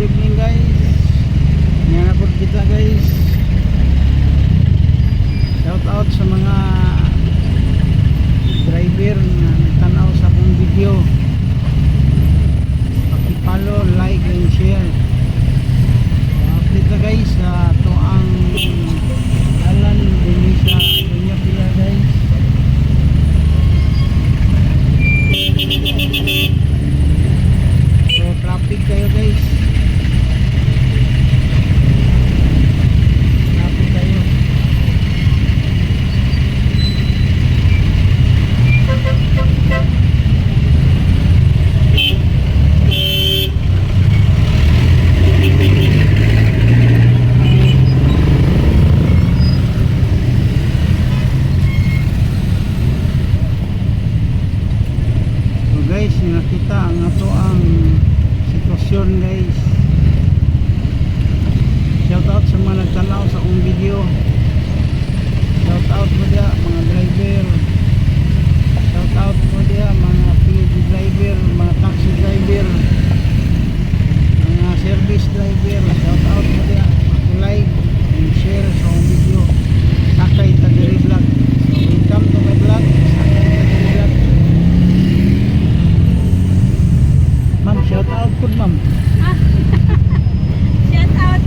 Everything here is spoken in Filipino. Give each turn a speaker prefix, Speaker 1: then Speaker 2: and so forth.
Speaker 1: evening guys. Ngayon na po kita guys. Shout out sa mga driver na nagtanaw sa akong video. Paki-follow, like and share. Update na guys sa ito ang dalan din sa Dunya Pila guys. So traffic kayo guys. Traffic kayo. So guys, nakita ang ato ang sitwasyon guys. Shout out sa mga nagtanaw sa akong video. Shout out mo dia mga driver. Shout out mo dia mga PUD driver, mga taxi driver, mga service driver. Shout out mo dia. Like and share sa akong video. Sakay Tagiri Vlog. So welcome to my vlog. Sakay Tagiri Vlog. Ma'am, shout out po ma'am.
Speaker 2: Shout out.